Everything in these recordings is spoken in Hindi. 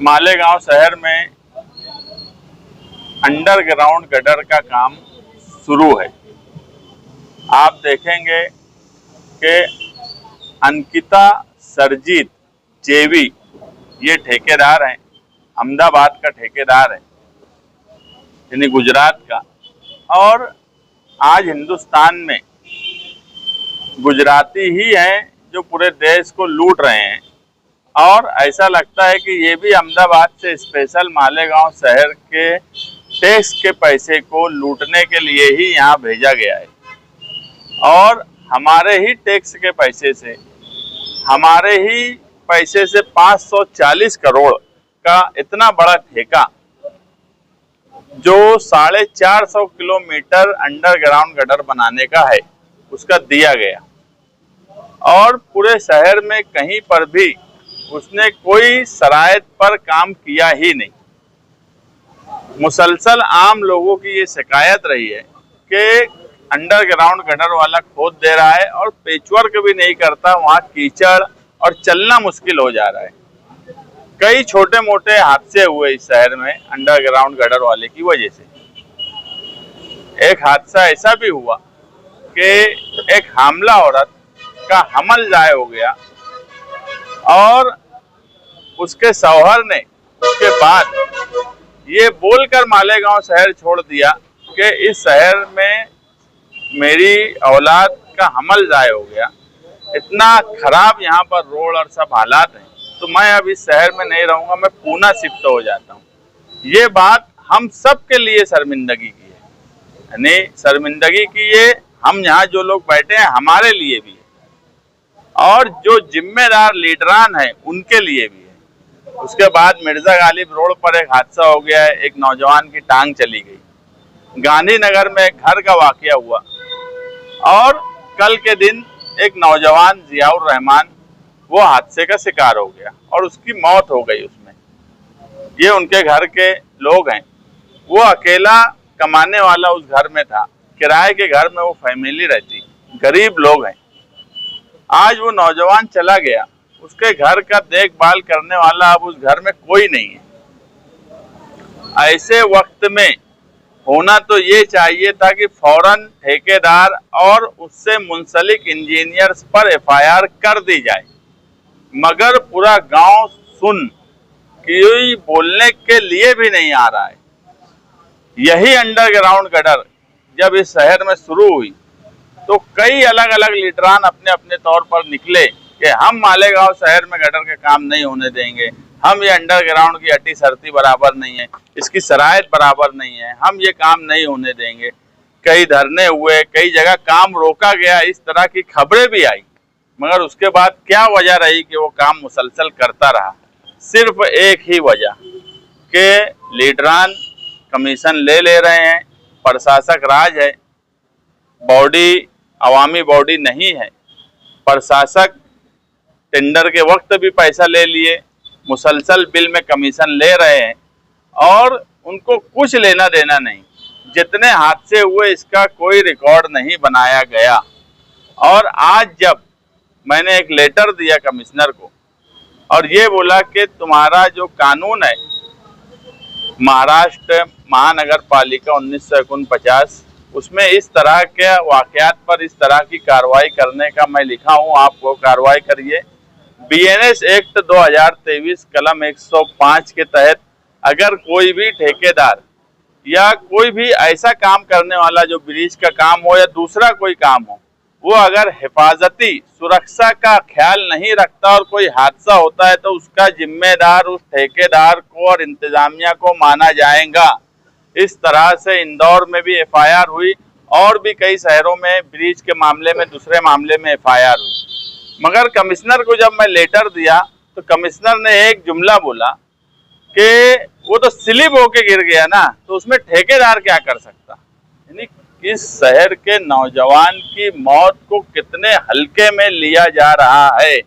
मालेगांव शहर में अंडरग्राउंड गटर का काम शुरू है। आप देखेंगे कि अंकिता सरजीत जेवी ये ठेकेदार हैं, अहमदाबाद का ठेकेदार है, यानी गुजरात का। और आज हिंदुस्तान में गुजराती ही हैं जो पूरे देश को लूट रहे हैं। और ऐसा लगता है कि ये भी अहमदाबाद से स्पेशल मालेगांव शहर के टैक्स के पैसे को लूटने के लिए ही यहाँ भेजा गया है। और हमारे ही टैक्स के पैसे से, हमारे ही पैसे से 540 करोड़ का इतना बड़ा ठेका जो 450 किलोमीटर अंडरग्राउंड गटर बनाने का है, उसका दिया गया। और पूरे शहर में कहीं पर भी उसने कोई शराइत पर काम किया ही नहीं। मुसलसल आम लोगों की ये शिकायत रही है कि अंडरग्राउंड गटर वाला खोद दे रहा है और पेचवर्क भी नहीं करता, वहाँ कीचड़ और चलना मुश्किल हो जा रहा है। कई छोटे मोटे हादसे हुए इस शहर में अंडरग्राउंड गटर वाले की वजह से। एक हादसा ऐसा भी हुआ कि एक हामला औरत का हमल ज़ाय हो गया और उसके शौहर ने उसके बाद ये बोलकर मालेगांव शहर छोड़ दिया कि इस शहर में मेरी औलाद का हमल ज़ाय हो गया। इतना खराब यहाँ पर रोड और सब हालात हैं, तो मैं अब इस शहर में नहीं रहूँगा, मैं पूना शिफ्ट हो जाता हूँ। ये बात हम सब के लिए शर्मिंदगी की है, यानी शर्मिंदगी की ये हम यहाँ जो लोग बैठे हैं हमारे लिए भी है और जो जिम्मेदार लीडरान हैं उनके लिए भी है। उसके बाद मिर्जा गालिब रोड पर एक हादसा हो गया है, एक नौजवान की टांग चली गई। गांधीनगर में एक घर का वाकया हुआ और कल के दिन एक नौजवान जियाउर रहमान वो हादसे का शिकार हो गया और उसकी मौत हो गई उसमें। ये उनके घर के लोग हैं, वो अकेला कमाने वाला उस घर में था, किराए के घर में वो फैमिली रहती, गरीब लोग हैं। आज वो नौजवान चला गया, उसके घर का देखभाल करने वाला अब उस घर में कोई नहीं है। ऐसे वक्त में होना तो ये चाहिए था कि फौरन ठेकेदार और उससे मुंसलिक इंजीनियर्स पर एफआईआर कर दी जाए, मगर पूरा गांव सुन कोई बोलने के लिए भी नहीं आ रहा है। यही अंडरग्राउंड गटर जब इस शहर में शुरू हुई तो कई अलग अलग लीडरान अपने अपने तौर पर निकले कि हम मालेगांव शहर में गटर के काम नहीं होने देंगे, हम ये अंडरग्राउंड की अटी शर्ती बराबर नहीं है, इसकी शराइत बराबर नहीं है, हम ये काम नहीं होने देंगे। कई धरने हुए, कई जगह काम रोका गया, इस तरह की खबरें भी आई, मगर उसके बाद क्या वजह रही कि वो काम मुसलसल करता रहा? सिर्फ एक ही वजह कि लीडरान कमीशन ले रहे हैं, प्रशासक राज है, बॉडी अवामी बॉडी नहीं है। प्रशासक टेंडर के वक्त भी पैसा ले लिए, मुसलसल बिल में कमीशन ले रहे हैं और उनको कुछ लेना देना नहीं। जितने हादसे हुए इसका कोई रिकॉर्ड नहीं बनाया गया। और आज जब मैंने एक लेटर दिया कमिश्नर को और ये बोला कि तुम्हारा जो कानून है महाराष्ट्र महानगर पालिका 1949 उसमें इस तरह के वाकयात पर इस तरह की कार्रवाई करने का मैं लिखा हूँ, आप वो कार्रवाई करिए। बीएनएस एक्ट 2023 कलम 105 के तहत अगर कोई भी ठेकेदार या कोई भी ऐसा काम करने वाला जो ब्रिज का काम हो या दूसरा कोई काम हो, वो अगर हिफाजती सुरक्षा का ख्याल नहीं रखता और कोई हादसा होता है तो उसका जिम्मेदार उस ठेकेदार को और इंतजामिया को माना जाएगा। इस तरह से इंदौर में भी एफआईआर हुई और भी कई शहरों में ब्रिज के मामले में, दूसरे मामले में एफआईआर हुई। मगर कमिश्नर को जब मैं लेटर दिया तो कमिश्नर ने एक जुमला बोला कि वो तो स्लिप होके गिर गया ना, तो उसमें ठेकेदार क्या कर सकता। यानी इस शहर के नौजवान की मौत को कितने हल्के में लिया जा रहा है।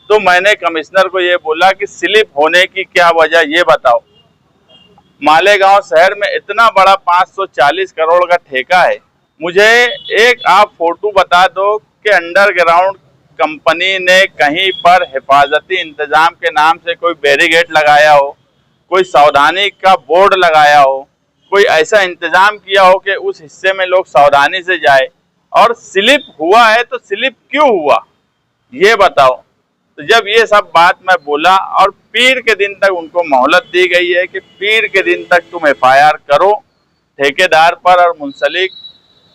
तो मैंने कमिश्नर को ये बोला कि स्लिप होने की क्या वजह, ये बताओ। मालेगांव शहर में इतना बड़ा 540 करोड़ का ठेका है, मुझे एक आप फोटो बता दो कि अंडरग्राउंड कंपनी ने कहीं पर हिफाजती इंतजाम के नाम से कोई बैरिकेड लगाया हो, कोई सावधानी का बोर्ड लगाया हो, कोई ऐसा इंतजाम किया हो कि उस हिस्से में लोग सावधानी से जाए, और स्लिप हुआ है तो स्लिप क्यों हुआ ये बताओ। तो जब ये सब बात मैं बोला, और पीर के दिन तक उनको मोहलत दी गई है कि पीर के दिन तक तुम एफआईआर करो ठेकेदार पर और मुंसलिक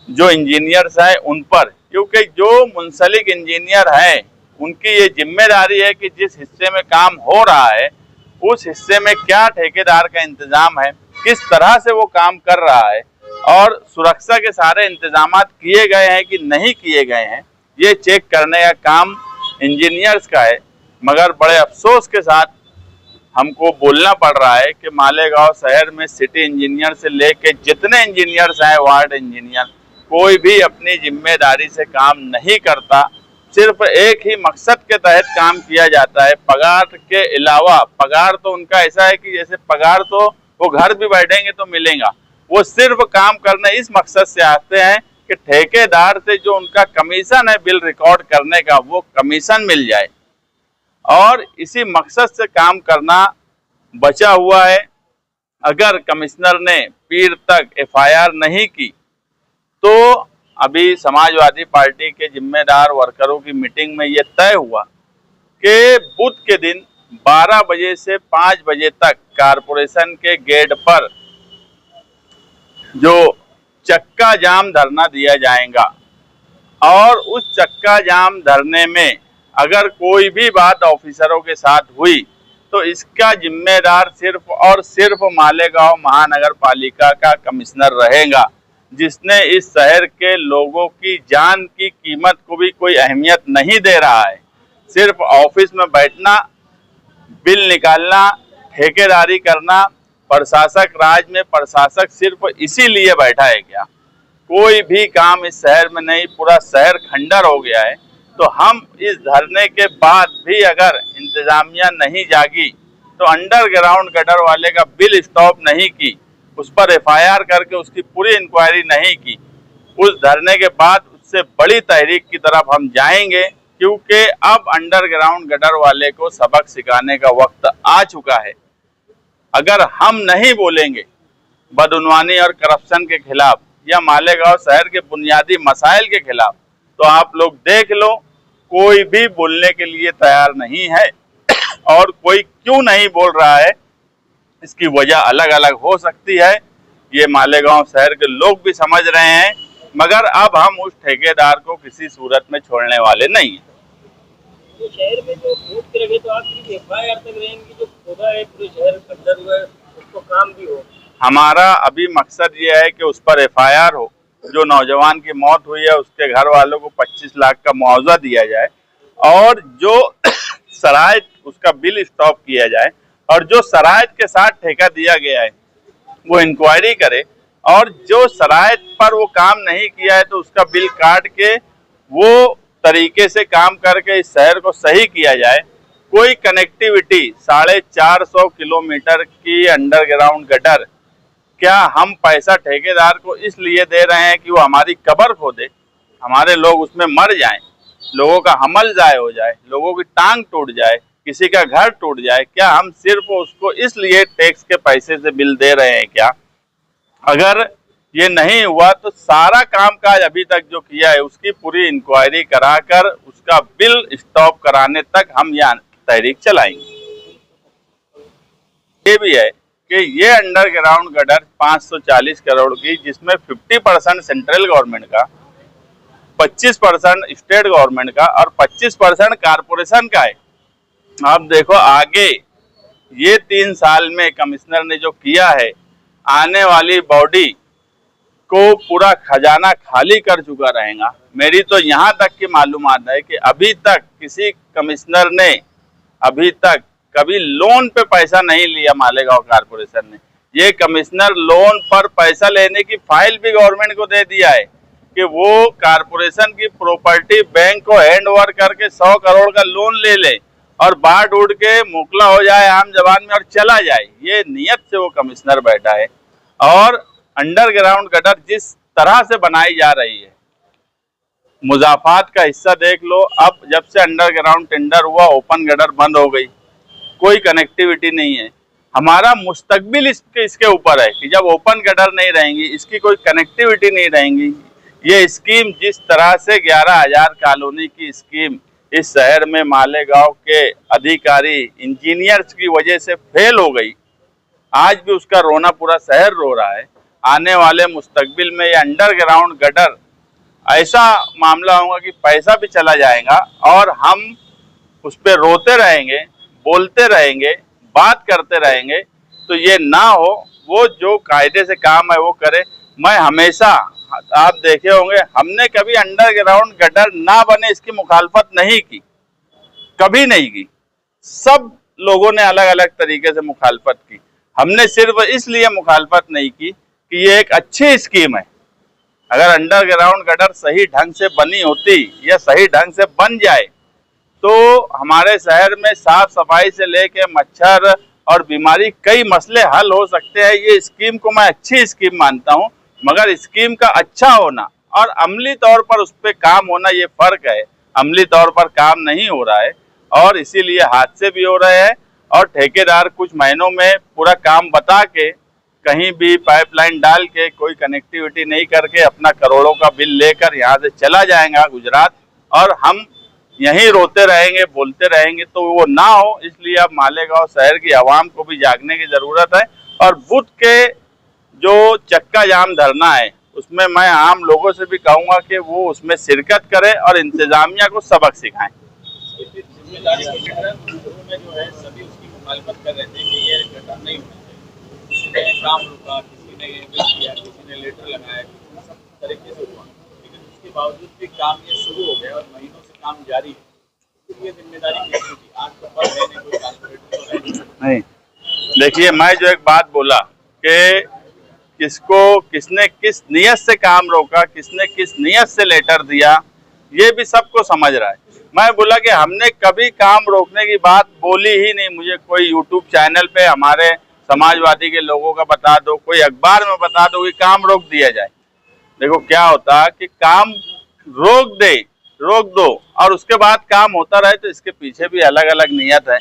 जो इंजीनियर्स हैं उन पर, क्योंकि जो मुंसलिक इंजीनियर हैं उनकी ये जिम्मेदारी है कि जिस हिस्से में काम हो रहा है उस हिस्से में क्या ठेकेदार का इंतजाम है, किस तरह से वो काम कर रहा है, और सुरक्षा के सारे इंतजाम किए गए हैं कि नहीं किए गए हैं, ये चेक करने का काम इंजीनियर्स का है। मगर बड़े अफसोस के साथ हमको बोलना पड़ रहा है कि मालेगांव शहर में सिटी इंजीनियर से लेके जितने इंजीनियर्स हैं, वार्ड इंजीनियर, कोई भी अपनी जिम्मेदारी से काम नहीं करता। सिर्फ एक ही मकसद के तहत काम किया जाता है, पगार के अलावा। पगार तो उनका ऐसा है कि जैसे पगार तो वो घर भी बैठेंगे तो मिलेगा, वो सिर्फ काम करने इस मकसद से आते हैं कि ठेकेदार से जो उनका कमीशन है बिल रिकॉर्ड करने का, वो कमीशन मिल जाए, और इसी मकसद से काम करना बचा हुआ है। अगर कमिश्नर ने पीर तक एफआईआर नहीं की तो अभी समाजवादी पार्टी के जिम्मेदार वर्करों की मीटिंग में ये तय हुआ कि बुध के दिन 12 बजे से 5 बजे तक कारपोरेशन के गेट पर जो चक्का जाम धरना दिया जाएगा, और उस चक्का जाम धरने में अगर कोई भी बात ऑफिसरों के साथ हुई तो इसका जिम्मेदार सिर्फ और सिर्फ मालेगांव महानगर पालिका का कमिश्नर रहेगा, जिसने इस शहर के लोगों की जान की कीमत को भी कोई अहमियत नहीं दे रहा है। सिर्फ ऑफिस में बैठना, बिल निकालना, ठेकेदारी करना। प्रशासक राज में प्रशासक सिर्फ इसीलिए बैठा है क्या? कोई भी काम इस शहर में नहीं, पूरा शहर खंडर हो गया है। तो हम इस धरने के बाद भी अगर इंतजामिया नहीं जागी तो अंडरग्राउंड गटर वाले का बिल स्टॉप नहीं की, उस पर एफआईआर करके उसकी पूरी इंक्वायरी नहीं की, उस धरने के बाद उससे बड़ी तहरीक की तरफ हम जाएंगे, क्योंकि अब अंडरग्राउंड गटर वाले को सबक सिखाने का वक्त आ चुका है। अगर हम नहीं बोलेंगे बदउनवानी और करप्शन के खिलाफ या मालेगांव शहर के बुनियादी मसाइल के खिलाफ, तो आप लोग देख लो, कोई भी बोलने के लिए तैयार नहीं है। और कोई क्यों नहीं बोल रहा है, इसकी वजह अलग अलग हो सकती है, ये मालेगांव शहर के लोग भी समझ रहे हैं, मगर अब हम उस ठेकेदार को किसी सूरत में छोड़ने वाले नहीं हैं। तो शहर में जो भूख रहे तो आप सिर्फ एफआईआर तक रहेंगे, जो खुदा है पूरे शहर के अंदर हुआ है उसको काम भी हो। हमारा अभी मकसद ये है कि उस पर एफआईआर हो, जो नौजवान की मौत हुई है उसके घर वालों को 25 लाख का मुआवजा दिया जाए, और जो शराइत उसका बिल स्टॉप किया जाए, और जो शराइत के साथ ठेका दिया गया है वो इंक्वायरी करे, और जो शराइत पर वो काम नहीं किया है तो उसका बिल काट के वो तरीके से काम करके इस शहर को सही किया जाए। कोई कनेक्टिविटी 450 किलोमीटर की अंडरग्राउंड गटर, क्या हम पैसा ठेकेदार को इसलिए दे रहे हैं कि वो हमारी कब्र खोदे, हमारे लोग उसमें मर जाएं, लोगों का हमल जाए हो जाए, लोगों की टांग टूट जाए, किसी का घर टूट जाए? क्या हम सिर्फ उसको इसलिए टैक्स के पैसे से बिल दे रहे हैं क्या? अगर ये नहीं हुआ तो सारा कामकाज अभी तक जो किया है उसकी पूरी इंक्वायरी कराकर उसका बिल स्टॉप कराने तक हम यहाँ तहरीक चलाएंगे। ये भी है कि ये अंडरग्राउंड गटर 540 करोड़ की, जिसमें 50% सेंट्रल गवर्नमेंट का, 25% स्टेट गवर्नमेंट का और 25% कारपोरेशन का है। आप देखो आगे ये 3 साल में कमिश्नर ने जो किया है, आने वाली बॉडी को पूरा खजाना खाली कर चुका रहेगा। मेरी तो यहाँ तक की मालूमात है कि अभी तक किसी कमिश्नर ने अभी तक कभी लोन पे पैसा नहीं लिया मालेगांव कारपोरेशन ने। ये कमिश्नर लोन पर पैसा लेने की फाइल भी गवर्नमेंट को दे दिया है कि वो कारपोरेशन की प्रॉपर्टी बैंक को हैंड ओवर करके 100 करोड़ का लोन ले ले और बाढ़ उड़ के मुकला हो जाए आम जबान में और चला जाए। ये नियत से वो कमिश्नर बैठा है। और अंडरग्राउंड गटर जिस तरह से बनाई जा रही है, मुजाफात का हिस्सा देख लो, अब जब से अंडरग्राउंड टेंडर हुआ ओपन गटर बंद हो गई, कोई कनेक्टिविटी नहीं है। हमारा मुस्तकबिल इसके ऊपर है कि जब ओपन गटर नहीं रहेंगी, इसकी कोई कनेक्टिविटी नहीं रहेंगी, ये स्कीम जिस तरह से 11,000 कॉलोनी की स्कीम इस शहर में मालेगांव के अधिकारी इंजीनियर्स की वजह से फेल हो गई, आज भी उसका रोना पूरा शहर रो रहा है। आने वाले मुस्तकबिल में ये अंडरग्राउंड गटर ऐसा मामला होगा कि पैसा भी चला जाएगा और हम उस पर रोते रहेंगे, बोलते रहेंगे, बात करते रहेंगे। तो ये ना हो, वो जो कायदे से काम है वो करे। मैं हमेशा, आप देखे होंगे, हमने कभी अंडरग्राउंड गटर ना बने इसकी मुखालफत नहीं की, कभी नहीं की। सब लोगों ने अलग अलग तरीके से मुखालफत की। हमने सिर्फ इसलिए मुखालफत नहीं की कि ये एक अच्छी स्कीम है। अगर अंडरग्राउंड गटर सही ढंग से बनी होती या सही ढंग से बन जाए तो हमारे शहर में साफ सफाई से लेके मच्छर और बीमारी कई मसले हल हो सकते हैं। ये स्कीम को मैं अच्छी स्कीम मानता हूँ, मगर स्कीम का अच्छा होना और अमली तौर पर उस पर काम होना, ये फर्क है। अमली तौर पर काम नहीं हो रहा है और इसीलिए हादसे भी हो रहे हैं और ठेकेदार कुछ महीनों में पूरा काम बता के कहीं भी पाइपलाइन डाल के कोई कनेक्टिविटी नहीं करके अपना करोड़ों का बिल लेकर यहाँ से चला जाएगा गुजरात, और हम यहीं रोते रहेंगे, बोलते रहेंगे। तो वो ना हो, इसलिए अब मालेगांव शहर की आवाम को भी जागने की जरूरत है। और बुध के जो चक्का जाम धरना है उसमें मैं आम लोगों से भी कहूँगा कि वो उसमें शिरकत करें और इंतजामिया को सबक सिखाएं। जिम्मेदारी में जो है सभी उसकी मुखालफत कर रहे थे कि ये गटर नहीं होना चाहिए। किसी ने काम रुका, किसी ने किया, किसी ने लेटर लगाया, सब तरीके से हुआ, लेकिन उसके बावजूद भी काम ये शुरू हो गया और महीनों से काम जारी है। तो ये जिम्मेदारी किसकी थी? आज तो पर है नहीं, कोई कॉर्पोरेटर नहीं। देखिए, मैं जो एक बात बोला कि किसने किस नियत से काम रोका, किसने किस नियत से लेटर दिया, ये भी सबको समझ रहा है। मैं बोला कि हमने कभी काम रोकने की बात बोली ही नहीं। मुझे कोई यूट्यूब चैनल पे हमारे समाजवादी के लोगों का बता दो, कोई अखबार में बता दो कि काम रोक दिया जाए। देखो क्या होता कि काम रोक दो और उसके बाद काम होता रहे, तो इसके पीछे भी अलग अलग नियत है।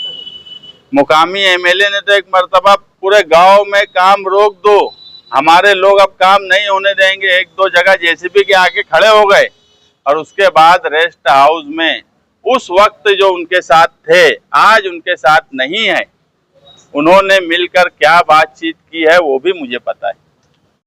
मुकामी एमएलए ने तो एक मर्तबा पूरे गांव में काम रोक दो, हमारे लोग अब काम नहीं होने देंगे, एक दो जगह जेसीबी के आगे खड़े हो गए और उसके बाद रेस्ट हाउस में उस वक्त जो उनके साथ थे आज उनके साथ नहीं है। उन्होंने मिलकर क्या बातचीत की है वो भी मुझे पता है।